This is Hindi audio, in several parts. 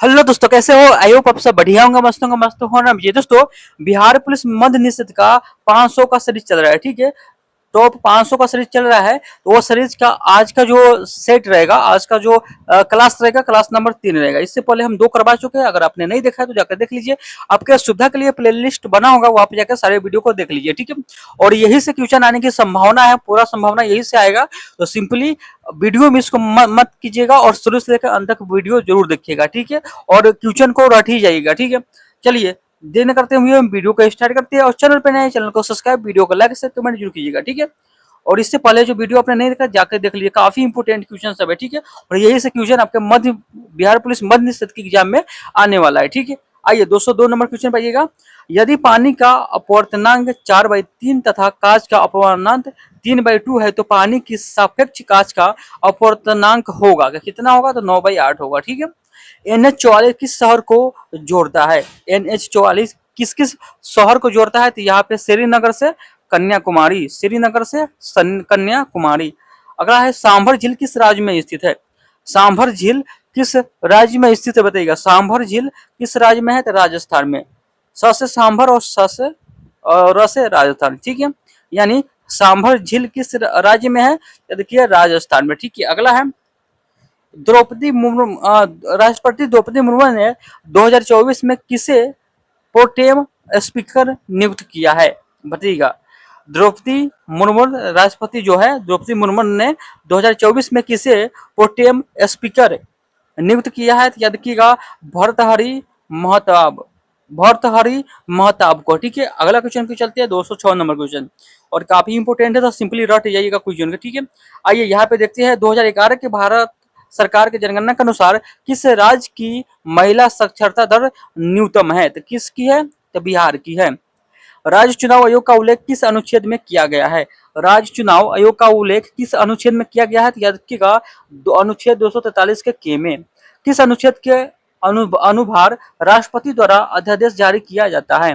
हेलो दोस्तों, कैसे हो? आई होप आप सब बढ़िया होंगे, मस्त होना चाहिए। दोस्तों, बिहार पुलिस मध्य निषेध का 500 का सीरीज चल रहा है, ठीक है। टॉप 500 का सीरीज चल रहा है, तो वो सीरीज का आज का जो सेट रहेगा, आज का जो क्लास रहेगा, क्लास नंबर 3 रहेगा। इससे पहले हम 2 करवा चुके हैं। अगर आपने नहीं देखा है तो जाकर देख लीजिए। आपके सुविधा के लिए प्लेलिस्ट बना होगा, वहां पे जाकर सारे वीडियो को देख लीजिए, ठीक है। और यही से क्वेश्चन आने की संभावना है, पूरा संभावना यही से आएगा। तो सिंपली वीडियो मिस को मत कीजिएगा और शुरू से लेकर अंत तक वीडियो जरूर देखिएगा, ठीक है। और क्वेश्चन को रट ही जाइएगा, ठीक है। चलिए, देर करते हुए वीडियो को स्टार्ट करते हैं। और चैनल पे नए, चैनल को सब्सक्राइब, वीडियो को लाइक से कमेंट जरूर कीजिएगा, ठीक है। और इससे पहले जो वीडियो आपने नहीं देखा, जाकर देख लीजिए, काफी इंपोर्टेंट क्वेश्चन सब है, ठीक है। और यही से क्वेश्चन आपके मध्य बिहार पुलिस मध्य निषेध की एग्जाम में आने वाला है, ठीक है। आइए 202 नंबर क्वेश्चन पाइएगा। यदि पानी का अपवर्तनांक 4/3 तथा कांच का अपवर्तनांक 3/2 है, तो पानी की सापेक्ष कांच का अपवर्तनांक होगा कितना होगा? तो 9/8 होगा, ठीक है। NH44 किस शहर को जोड़ता है? NH44 किस किस शहर को जोड़ता है? तो यहाँ पे श्रीनगर से कन्याकुमारी, श्रीनगर से कन्याकुमारी। अगला है, सांभर झील किस राज्य में स्थित है? सांभर झील किस राज्य में स्थित है बताइएगा। सांभर झील किस राज्य में है? तो राजस्थान में। स से सांभर और स से और र से राजस्थान, ठीक है। यानी सांभर झील किस राज्य में है? तो देखिए राजस्थान में, ठीक है। अगला है, द्रौपदी मुर्मू राष्ट्रपति द्रौपदी मुर्मू ने 2024 में किसे प्रोटेम स्पीकर नियुक्त किया है बताइएगा। द्रौपदी मुर्मू राष्ट्रपति जो है, द्रौपदी मुर्मू ने 2024 में किसे प्रोटेम स्पीकर नियुक्त किया है? याद रखिएगा, भर्तहरि महताब, भर्तहरि महताब को, ठीक है। अगला क्वेश्चन पे चलते हैं, 206 नंबर क्वेश्चन, और काफी इंपोर्टेंट है, तो सिंपली रट जाइएगा क्वेश्चन का, ठीक है। आइए यहाँ पे देखते हैं, 2011 के भारत सरकार के जनगणना के अनुसार किस राज्य की महिला साक्षरता दर न्यूनतम है? तो किसकी है? तो बिहार की है। राज्य चुनाव आयोग का उल्लेख किस अनुच्छेद में किया गया है? राज्य चुनाव आयोग का उल्लेख किस अनुच्छेद में किया गया है? याद रखिएगा, अनुच्छेद 243 के में। किस अनुच्छेद के अनुभार राष्ट्रपति द्वारा अध्यादेश जारी किया जाता है?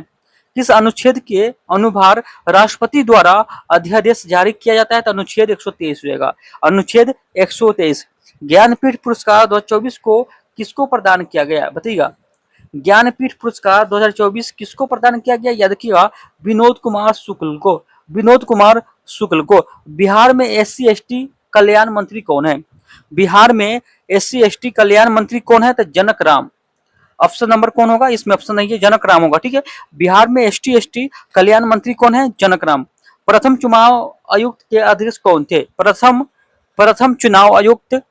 किस अनुच्छेद के अनुभार राष्ट्रपति द्वारा अध्यादेश जारी किया जाता है? तो अनुच्छेद 123 होगा, अनुच्छेद 123। ज्ञानपीठ पुरस्कार 2024 को किसको प्रदान किया गया बताइएगा। ज्ञानपीठ पुरस्कार 2024 किसको प्रदान किया गया? याद रखिएगा, विनोद कुमार शुक्ल को, विनोद कुमार शुक्ल को। बिहार में SC/ST कल्याण मंत्री कौन है? बिहार में SC/ST कल्याण मंत्री कौन है? तो जनक राम। ऑप्शन नंबर कौन होगा इसमें? ऑप्शन नहीं है, जनक राम होगा, ठीक है। बिहार में ST/ST कल्याण मंत्री कौन है? जनक राम। प्रथम चुनाव आयुक्त के अध्यक्ष कौन थे? प्रथम चुनाव आयुक्त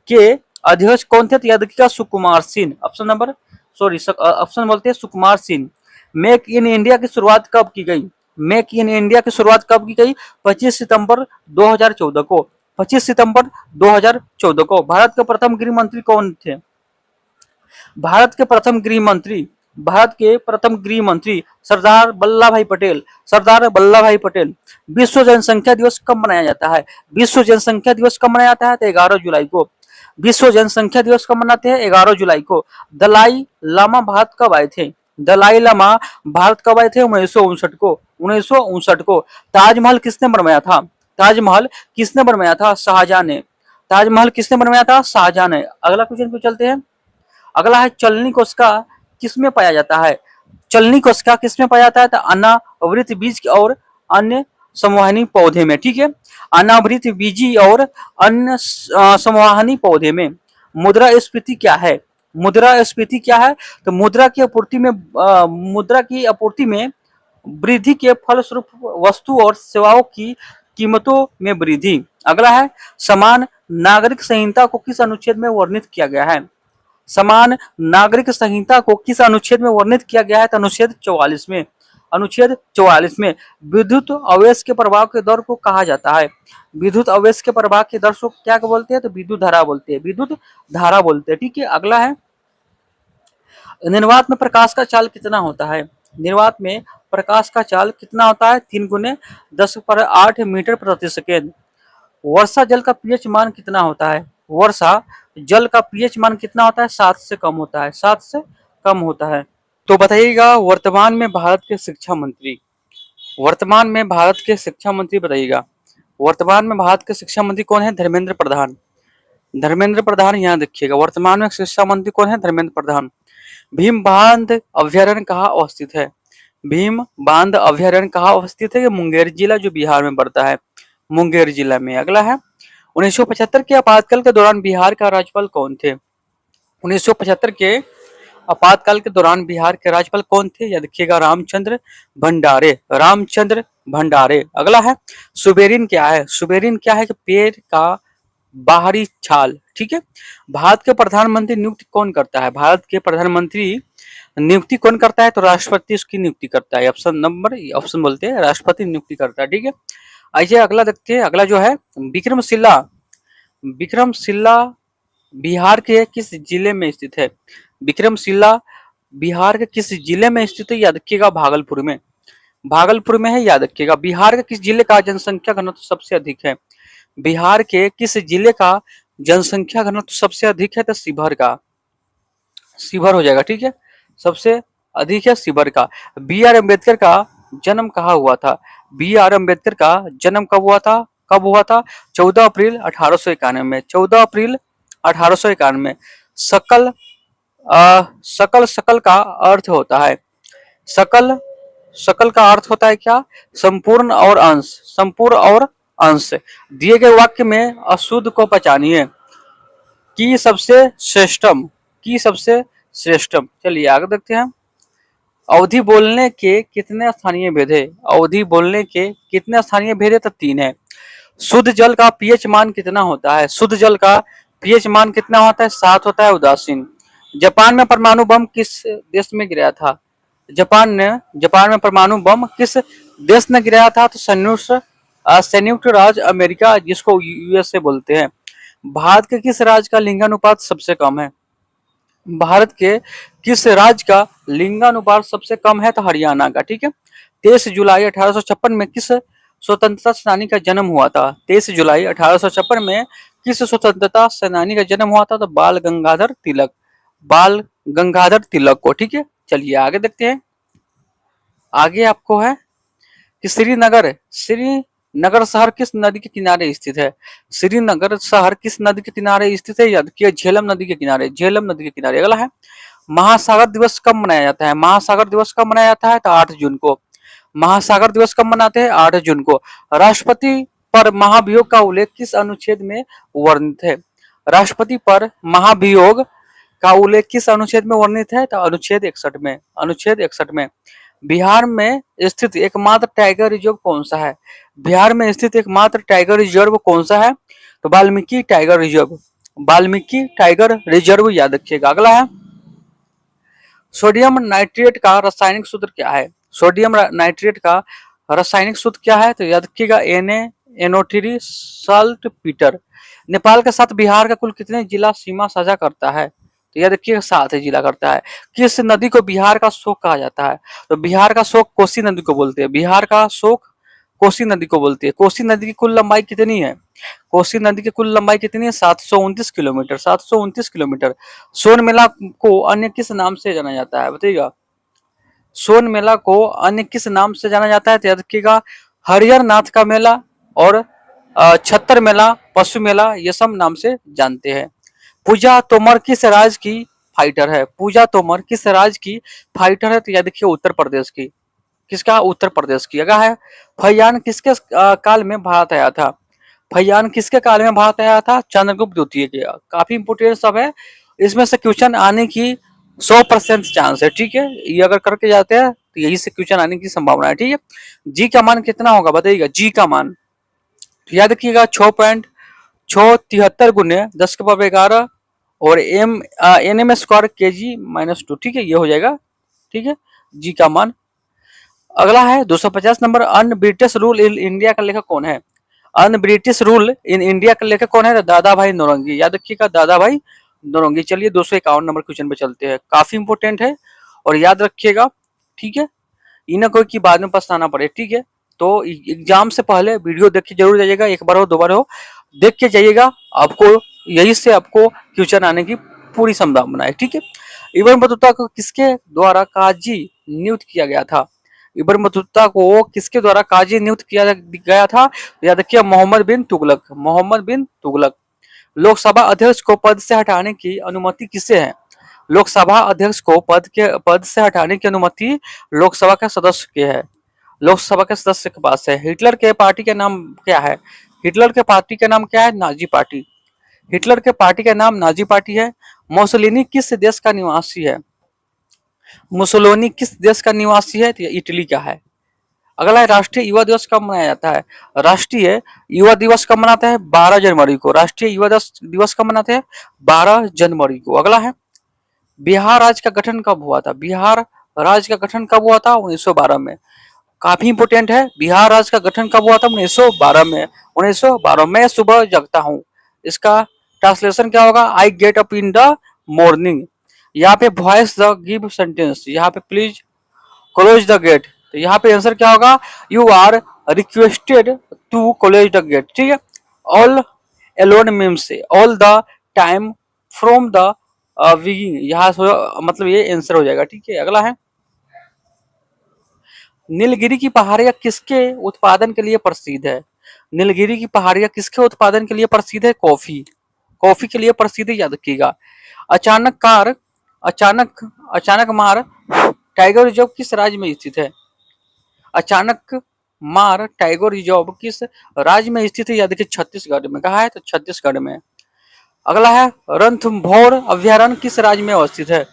के अध्यक्ष कौन थे? तो याद रखिएगा, Sukumar Singh. Option number, sorry, option बोलते हैं Sukumar Singh. Make in India की शुरुआत कब की गई? मेक इन इंडिया की शुरुआत कब की गई? 25 सितंबर 2014 को, 25 सितंबर 2014 को। भारत के प्रथम गृह मंत्री कौन थे? भारत के प्रथम गृह मंत्री, भारत के प्रथम गृह मंत्री सरदार वल्लभ भाई पटेल, सरदार वल्लभ भाई पटेल। विश्व जनसंख्या दिवस कब मनाया जाता है? विश्व जनसंख्या दिवस कब मनाया जाता है? तो 11 जुलाई को। विश्व जनसंख्या दिवस कब मनाते हैं? 11 जुलाई को। दलाई लामा भारत कब आए थे? दलाई लामा भारत कब आए थे? 1959 को, 1959 को। ताजमहल किसने बनवाया था? ताजमहल किसने बनवाया था? शाहजहां ने। ताजमहल किसने बनवाया था? शाहजहां ने। अगला क्वेश्चन पे चलते हैं। अगला है, चलनी कोशिका किसमें पाया जाता है? चलनी कोशिका किसमें पाया जाता है? तो अनावृत बीज और अन्य संवहनी पौधे में, ठीक है। अनावृत बीजी और अन्य संवहनी पौधे में। मुद्रास्फीति क्या है? मुद्रास्फीति क्या है? तो मुद्रा की आपूर्ति में वृद्धि के फलस्वरूप वस्तु और सेवाओं की कीमतों में वृद्धि। अगला है, समान नागरिक संहिता को किस अनुच्छेद में वर्णित किया गया है? समान नागरिक संहिता को किस अनुच्छेद में वर्णित किया गया है? तो अनुच्छेद 44 में, अनुच्छेद 44 में। विद्युत आवेश के प्रवाह के दर को कहा जाता है? विद्युत आवेश के प्रवाह के दर को क्या बोलते हैं? तो विद्युत धारा बोलते हैं, विद्युत धारा बोलते हैं, ठीक है। अगला है, निर्वात में प्रकाश का चाल कितना होता है? निर्वात में प्रकाश का चाल कितना होता है? 3 × 10⁸ मीटर प्रति सेकेंड। वर्षा जल का पीएच मान कितना होता है? वर्षा जल का पीएच मान कितना होता है? 7 से कम होता है, 7 से कम होता है। तो बताइएगा, वर्तमान में भारत के शिक्षा मंत्री, वर्तमान में भारत के शिक्षा मंत्री बताइएगा। वर्तमान में भारत के शिक्षा मंत्री कौन है? धर्मेंद्र प्रधान। धर्मेंद्र प्रधान, यहाँ देखिएगा वर्तमान में शिक्षा मंत्री कौन है, धर्मेंद्र प्रधान। भीम बांध अभ्यारण्य कहाँ अवस्थित है, भीम बांध अभ्यारण्य कहाँ अवस्थित है, ये मुंगेर जिला जो बिहार में पड़ता है, मुंगेर जिला में। अगला है 1975 के आपातकाल के दौरान बिहार का राज्यपाल कौन थे, 1975 के आपातकाल के दौरान बिहार के राज्यपाल कौन थे, यह देखिएगा रामचंद्र भंडारे, रामचंद्र भंडारे। अगला है सुबेरिन क्या है, सुबेरिन क्या है कि पेड़ का बाहरी छाल, ठीक है। भारत के प्रधानमंत्री नियुक्ति कौन करता है, भारत के प्रधानमंत्री नियुक्ति कौन करता है, तो राष्ट्रपति उसकी नियुक्ति करता है। ऑप्शन बोलते हैं राष्ट्रपति नियुक्ति करता है, ठीक है। आइए अगला देखते हैं, अगला जो है विक्रमशिला, विक्रमशिला बिहार के किस जिले में स्थित है, विक्रमशिला बिहार के किस जिले में स्थित है, याद रखिएगा भागलपुर में, भागलपुर में है, याद रखिएगा। बिहार के किस जिले का जनसंख्या घनत्व सबसे अधिक है, बिहार के किस जिले का जनसंख्या घनत्व सबसे अधिक है, तो शिवहर का, शिवहर हो जाएगा, ठीक है। सबसे अधिक है शिवहर का। बी आर अम्बेडकर का जन्म कहाँ हुआ था, बी आर अम्बेडकर का जन्म कब हुआ था, कब हुआ था, 14 अप्रैल 1891 में, 14 अप्रैल 1891 में। सकल सकल सकल का अर्थ होता है, सकल सकल का अर्थ होता है क्या, संपूर्ण और अंश, संपूर्ण और अंश। दिए गए वाक्य में अशुद्ध को पहचानिए, की सबसे श्रेष्ठम, की सबसे श्रेष्ठम। चलिए आगे देखते हैं। अवधि बोलने के कितने स्थानीय भेद है, अवधि बोलने के कितने स्थानीय भेद है, तो 3 है। शुद्ध जल का पीएच मान कितना होता है, शुद्ध जल का पीएच मान कितना होता है, 7 होता है। उदासीन। जापान में परमाणु बम किस देश में गिराया था, जापान में परमाणु बम किस देश ने गिराया था, तो संयुक्त राज्य अमेरिका, जिसको यूएसए बोलते हैं। भारत के किस राज्य का लिंगानुपात सबसे कम है, भारत के किस राज्य का लिंगानुपात सबसे कम है, तो हरियाणा का, ठीक है। 23 जुलाई 1856 में किस स्वतंत्रता सेनानी का जन्म हुआ था, 23 जुलाई 1856 में किस स्वतंत्रता सेनानी का जन्म हुआ था, तो बाल गंगाधर तिलक, बाल गंगाधर तिलक को, ठीक है। चलिए आगे देखते हैं। आगे आपको है कि श्रीनगर शहर किस नदी के किनारे स्थित है, श्रीनगर शहर किस नदी के किनारे स्थित है, याद किया झेलम नदी के किनारे, झेलम नदी के किनारे। अगला है महासागर दिवस कब मनाया जाता है, महासागर दिवस कब मनाया जाता है, तो 8 जून को। महासागर दिवस कब मनाते हैं, 8 जून को। राष्ट्रपति पर महाभियोग का उल्लेख किस अनुच्छेद में वर्णित है, राष्ट्रपति पर महाभियोग का उल्लेख किस अनुच्छेद में वर्णित है, तो अनुच्छेद 61 में, अनुच्छेद 61 में। बिहार में स्थित एकमात्र टाइगर रिजर्व कौन सा है, बिहार में स्थित एकमात्र टाइगर रिजर्व कौन सा है, तो Valmiki tiger reserve, Valmiki tiger reserve, याद रखिएगा। अगला है सोडियम नाइट्रेट का रासायनिक सूत्र क्या है, सोडियम नाइट्रेट का रासायनिक सूत्र क्या है, तो याद रखिएगा NaNO3 साल्ट पीटर। नेपाल के साथ बिहार का कुल कितने जिला सीमा साझा करता है, तो याद रखिएगा 7 जिला करता है। किस नदी को बिहार का शोक कहा जाता है, तो बिहार का शोक कोसी नदी को बोलते हैं, बिहार का शोक कोसी नदी को बोलती है। कोसी नदी की कुल लंबाई कितनी है, कोसी नदी की कुल लंबाई कितनी है, 729 किलोमीटर, 729 किलोमीटर। सोन मेला को अन्य किस नाम से जाना जाता है, बताइएगा। सोन मेला को अन्य किस नाम से जाना जाता है, तो याद रखिएगा हरिहर नाथ का मेला और छत्तर मेला, पशु मेला, ये सब नाम से जानते हैं। पूजा तोमर किस राज्य की फाइटर है, पूजा तोमर किस राज्य की फाइटर है, तो याद रखिए उत्तर प्रदेश की, किसका, उत्तर प्रदेश की। अगर है फैयान किसके काल में भारत आया था, फैयान किसके काल में भारत आया था, चंद्रगुप्त द्वितीय के। काफी इंपोर्टेंट सब है, इसमें से क्वेश्चन आने की 100% चांस है, ठीक है। ये अगर करके जाते हैं तो यही से क्वेश्चन आने की संभावना है, ठीक है। जी का मान कितना होगा बताइएगा, जी का मान याद रखिएगा 6.673 गुने 10⁻11 और NM स्क्वायर kg-2, ठीक है, ये हो जाएगा, ठीक है, जी का मान। अगला है 250 number, un British rule in India का लेखक कौन है, un British rule in India का लेखक कौन है, दादा भाई नौरोंगी, याद रखिएगा दादा भाई नौरोंगी। चलिए 251 नंबर क्वेश्चन पे चलते हैं, काफी इंपोर्टेंट है और याद रखिएगा, ठीक है, इन्हें कोई की बाद में पछताना पड़े, ठीक है। तो एग्जाम से पहले वीडियो देख के जरूर जाइएगा, एक बार हो दो बार हो देख के जाइएगा, आपको यही से आपको क्वेश्चन आने की पूरी संभावना है, ठीक है। इब्राहिम बतूता को किसके द्वारा काजी नियुक्त किया गया था, इब्राहिम बतूता को किसके द्वारा काजी नियुक्त किया गया था, याद रखिए मोहम्मद बिन तुगलक, मोहम्मद बिन तुगलक। लोकसभा अध्यक्ष को पद से हटाने की अनुमति किसे है? लोकसभा अध्यक्ष को पद से हटाने की अनुमति लोकसभा के सदस्य के है, लोकसभा के सदस्य के पास है। हिटलर के पार्टी का नाम क्या है? हिटलर के पार्टी का नाम क्या है? Nazi party. हिटलर के पार्टी का नाम नाजी पार्टी है। मुसोलिनी किस देश का निवासी है? मुसोलिनी किस देश का निवासी है? तो इटली का है। अगला है, राष्ट्रीय युवा दिवस कब मनाया जाता है? राष्ट्रीय युवा दिवस कब मनाते हैं? 12 जनवरी को। राष्ट्रीय युवा दिवस कब मनाते हैं? 12 जनवरी को। अगला है, बिहार राज्य का गठन कब हुआ था? बिहार राज्य का गठन कब हुआ था? 1912 में। काफी इंपोर्टेंट है, बिहार राज्य का गठन कब हुआ था? 1912 में। 1912 में सुबह जगता हूँ, इसका ट्रांसलेशन क्या होगा? I get up in the morning. यहाँ पे वॉइस द गिव सेंटेंस, यहाँ पे प्लीज क्लोज द गेट, तो यहाँ पे आंसर क्या होगा? You are requested to close the gate. ठीक है, ऑल एलोन मीम्स से all the time from the beginning, यहाँ मतलब ये आंसर हो जाएगा। ठीक है, अगला है, नीलगिरी की पहाड़ियां किसके उत्पादन के लिए प्रसिद्ध है? नीलगिरी की पहाड़ियां किसके उत्पादन के लिए प्रसिद्ध है? कॉफी, कॉफी के लिए प्रसिद्ध है, याद रखिएगा। अचानक कार अचानक अचानक मार टाइगर रिजर्व किस राज्य में स्थित है? अचानक मार टाइगर रिजर्व किस राज्य में स्थित है? याद रखिए, छत्तीसगढ़ में। कहा है? तो छत्तीसगढ़ में। अगला है, रणथंभौर अभ्यारण्य किस राज्य में अवस्थित है?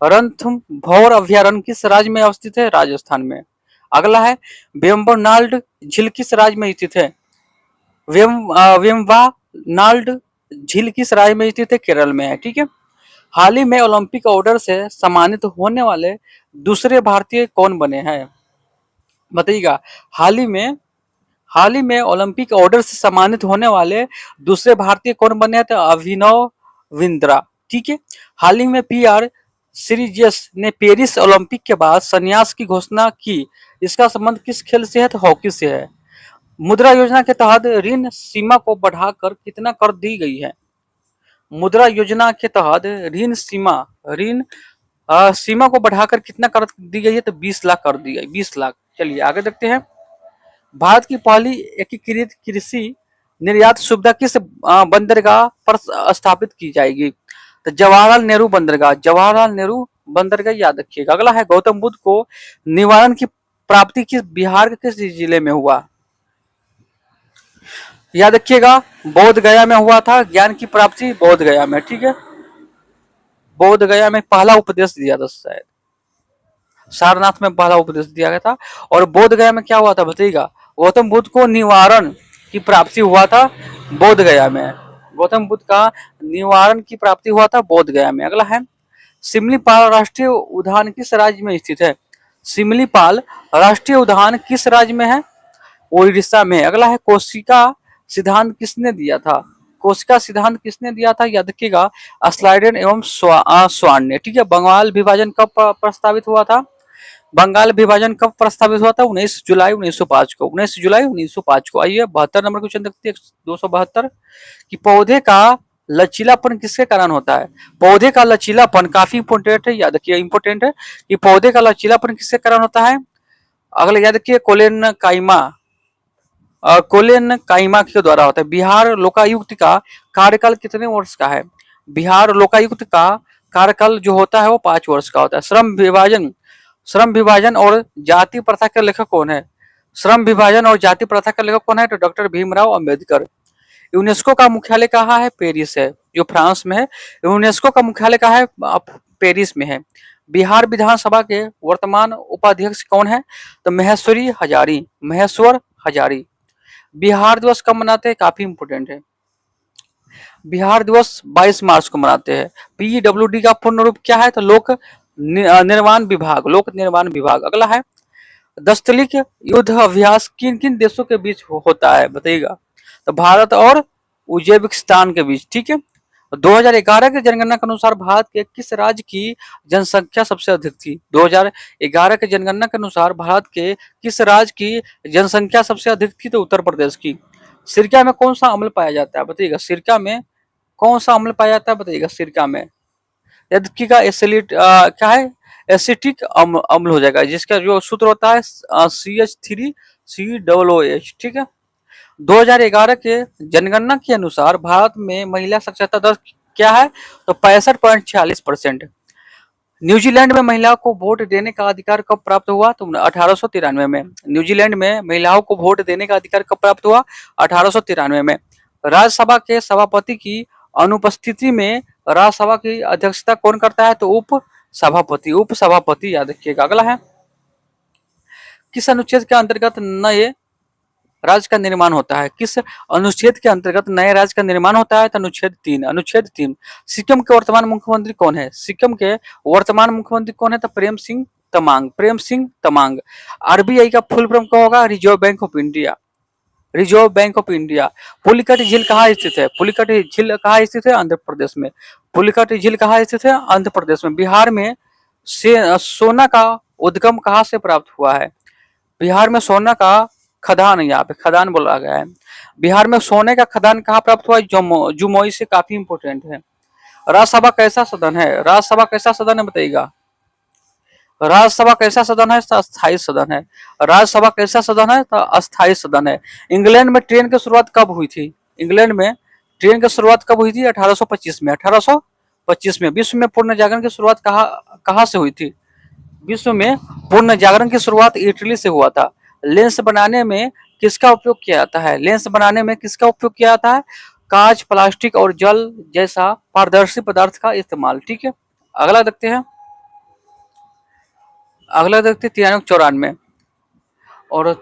रणथंभौर अभ्यारण्य किस राज्य में अवस्थित है? राजस्थान में। अगला है, वेम्बनाल्ड झील किस राज्य में स्थित है? वेम्बानाल्ड झील किस राज्य में स्थित है? केरल में है। ठीक है, हाल ही में ओलंपिक ऑर्डर से सम्मानित होने वाले दूसरे भारतीय कौन बने हैं? बताइएगा। हाल ही में ओलंपिक ऑर्डर से सम्मानित होने वाले दूसरे भारतीय कौन बने हैं? तो अभिनव बिंद्रा। ठीक है, हाल ही में पीआर सीरीजस ने पेरिस ओलंपिक के बाद संन्यास की घोषणा की, इसका संबंध किस खेल से है? तो हॉकी से है। मुद्रा योजना के तहत ऋण सीमा को बढ़ाकर कितना कर दी गई है? मुद्रा योजना के तहत ऋण सीमा को बढ़ाकर कितना कर दी गई है? तो 20 लाख कर दी गई, 20 लाख। चलिए आगे देखते हैं, भारत की पहली एकीकृत कृषि निर्यात सुविधा किस बंदरगाह पर स्थापित की जाएगी? तो जवाहरलाल नेहरू बंदरगाह, जवाहरलाल नेहरू बंदरगाह, याद रखिएगा। अगला है, गौतम बुद्ध को निवारण की प्राप्ति किस बिहार के किस जिले में हुआ? याद रखिएगा, बोध गया में हुआ था ज्ञान की प्राप्ति, बोध गया में। ठीक है, बोध गया में पहला उपदेश दिया था, शायद सारनाथ में पहला उपदेश दिया गया था। और बोध गया में क्या हुआ था? बताइएगा, गौतम बुद्ध को निवारण की प्राप्ति हुआ था बोध गया में। गौतम बुद्ध का निवारण की प्राप्ति हुआ था बोध गया में। अगला है, सिमलीपाल राष्ट्रीय उद्यान किस राज्य में स्थित है? सिमलीपाल राष्ट्रीय उद्यान किस राज्य में है? उड़ीसा में। अगला है, कोशिका सिद्धांत किसने दिया था? कोशिका सिद्धांत किसने दिया था? याद रखिएगा, स्लाइडेन एवं स्वान ने। ठीक है, बंगाल विभाजन कब प्रस्तावित हुआ था? बंगाल विभाजन कब प्रस्तावित हुआ था? 19 जुलाई 1905 को। 19 जुलाई 1905 को। आइए 72 नंबर क्वेश्चन देखते हैं, 272 कि पौधे का लचीलापन किसके कारण होता है? पौधे का लचीलापन काफी इंपोर्टेंट है, याद रखिए, इंपोर्टेंट है कि पौधे का लचीलापन किसके कारण होता है? अगले याद रखिए, कोलेन काइमा के द्वारा होता है। बिहार लोकायुक्त का कार्यकाल कितने वर्ष का है? बिहार लोकायुक्त का कार्यकाल जो होता है वो 5 वर्ष का होता है। श्रम विभाजन और जाति प्रथा के लेखक कौन है? श्रम विभाजन और जाति प्रथा का लेखक कौन है? तो डॉक्टर भीमराव अंबेडकर। यूनेस्को का मुख्यालय कहाँ है? पेरिस है, जो फ्रांस में है। यूनेस्को का मुख्यालय कहाँ है? पेरिस में है। बिहार विधानसभा के वर्तमान उपाध्यक्ष कौन है? तो महेश्वर हजारी। बिहार दिवस कब मनाते हैं? काफी इंपोर्टेंट है, बिहार दिवस 22 मार्च को मनाते हैं। पीडब्ल्यूडी का पूर्ण रूप क्या है? तो लोक निर्माण विभाग। अगला है, दस्तलिक युद्ध अभ्यास किन किन देशों के बीच होता है? बताइएगा। तो भारत और उज्बेकिस्तान के बीच। ठीक है, 2011 के जनगणना के अनुसार भारत के किस राज्य की जनसंख्या सबसे अधिक थी? 2011 के जनगणना के अनुसार भारत के किस राज्य की जनसंख्या सबसे अधिक थी? तो उत्तर प्रदेश की। सिरका में कौन सा अम्ल पाया जाता है? बताइएगा, सिरका में कौन सा अम्ल पाया जाता है? बताइएगा, सिरका में का क्या है? एसिटिक अम्ल हो जाएगा, जिसका जो सूत्र होता है CH3COOH। ठीक है, 2011 के जनगणना के अनुसार भारत में महिला साक्षरता दर क्या है, तो 65.46%। न्यूजीलैंड में महिलाओं को वोट देने का अधिकार कब प्राप्त हुआ, तो 1893 में। न्यूजीलैंड में महिलाओं को वोट देने का अधिकार कब प्राप्त हुआ, 1893 में। राज्यसभा के सभापति की अनुपस्थिति में राज्यसभा की अध्यक्षता कौन करता है, तो उप सभापति याद रखिएगा। अगला है, किस अनुच्छेद के अंतर्गत नए राज्य का निर्माण होता है, किस अनुच्छेद के अंतर्गत नए राज्य का निर्माण होता है, तो अनुच्छेद 3। सिक्किम के वर्तमान मुख्यमंत्री कौन है, सिक्किम के वर्तमान मुख्यमंत्री कौन है, तो प्रेम सिंह तमांग। आरबीआई का फुल फॉर्म क्या होगा, reserve bank of India. Pulicat झील कहाँ स्थित है, पुलिकट झील कहाँ स्थित है, आंध्र प्रदेश में। पुलिकट झील कहाँ स्थित है, आंध्र प्रदेश में। बिहार में सोना का उद्गम कहाँ से प्राप्त हुआ है, बिहार में सोना का खदान, यहाँ पे खदान बोला गया है। बिहार में सोने का खदान कहाँ प्राप्त हुआ है, जुमोई से, काफी इंपोर्टेंट है। राज्यसभा कैसा सदन है, राज्यसभा कैसा सदन है बताइएगा। राज्यसभा कैसा सदन है, तो अस्थायी सदन है। राज्यसभा कैसा सदन है, तो अस्थायी सदन है। इंग्लैंड में ट्रेन की शुरुआत कब हुई थी, इंग्लैंड में ट्रेन की शुरुआत कब हुई थी, 1825 में। 1825 में। विश्व में पूर्ण जागरण की शुरुआत कहाँ से हुई थी, विश्व में पूर्ण जागरण की शुरुआत इटली से हुआ था। लेंस बनाने में किसका उपयोग किया जाता है, लेंस बनाने में किसका उपयोग किया जाता है, कांच, प्लास्टिक और जल जैसा पारदर्शी पदार्थ का इस्तेमाल। ठीक है, अगला देखते हैं, 93-94 और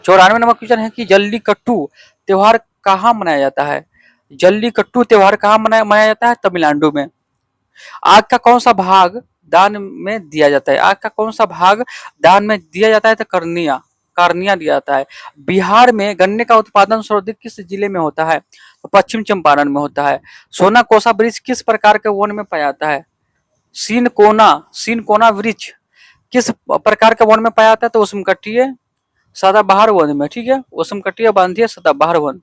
94 नंबर क्वेश्चन है कि जल्लीकट्टू त्योहार कहाँ मनाया जाता है, जल्लीकट्टू त्योहार कहाँ मनाया जाता है, तमिलनाडु में। आग का कौन सा भाग दान में दिया जाता है, आग का कौन सा भाग दान में दिया जाता है, तो कार्निया दिया जाता है। बिहार में गन्ने का उत्पादन सर्वाधिक किस जिले में होता है, तो पश्चिम चंपारण में होता है। सोना कोसा वृक्ष किस प्रकार के वन में पाया जाता है, सीनकोना वृक्ष किस प्रकार के वन में पाया जाता है, तो उष्णकटिबंधीय सदाबहार वन में। ठीक है, उष्णकटिबंधीय बांधिए सदाबहार वन।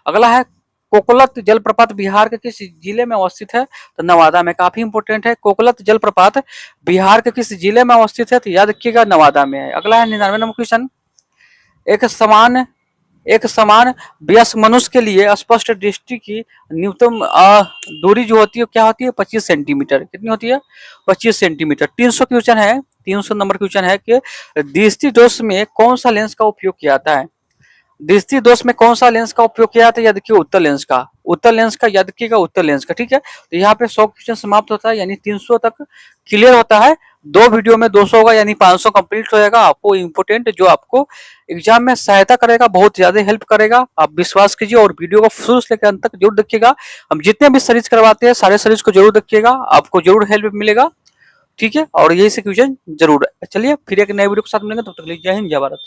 अगला है, कोकलत जलप्रपात बिहार के किस जिले में अवस्थित है, तो नवादा में। काफी इंपोर्टेंट है, कोकलत जलप्रपात बिहार के किस जिले में अवस्थित है, तो याद रखिएगा नवादा में है। अगला है 99 नंबर क्वेश्चन, एक समान वयस्क मनुष्य के लिए स्पष्ट दृष्टि की न्यूनतम दूरी जो होती है क्या होती है, 25 सेंटीमीटर। कितनी होती है, 25 सेंटीमीटर। 300 क्वेश्चन है, 300 नंबर क्वेश्चन है कि दृष्टि दोष में कौन सा लेंस का उपयोग किया जाता है, दृष्टि दोष में कौन सा लेंस का उपयोग किया जाता है, याद रखिए उत्तर लेंस का याद रखिएगा, उत्तर लेंस का। ठीक है, तो यहाँ पे 100 क्वेश्चन समाप्त होता है, यानी 300 तक क्लियर होता है। 2 वीडियो में 200 होगा, यानी 500 कंप्लीट हो जाएगा। आपको इंपोर्टेंट जो आपको एग्जाम में सहायता करेगा, बहुत ज्यादा हेल्प करेगा, आप विश्वास कीजिए और वीडियो को शुरू से लेकर अंत तक जरूर देखिएगा। हम जितने भी सीरीज करवाते हैं सारे सीरीज को जरूर देखिएगा, आपको जरूर हेल्प मिलेगा। ठीक है, और यही से क्वेश्चन जरूर है। चलिए फिर एक नए वीडियो के साथ मिलेंगे, तब तक के लिए जय हिंद, जय भारत।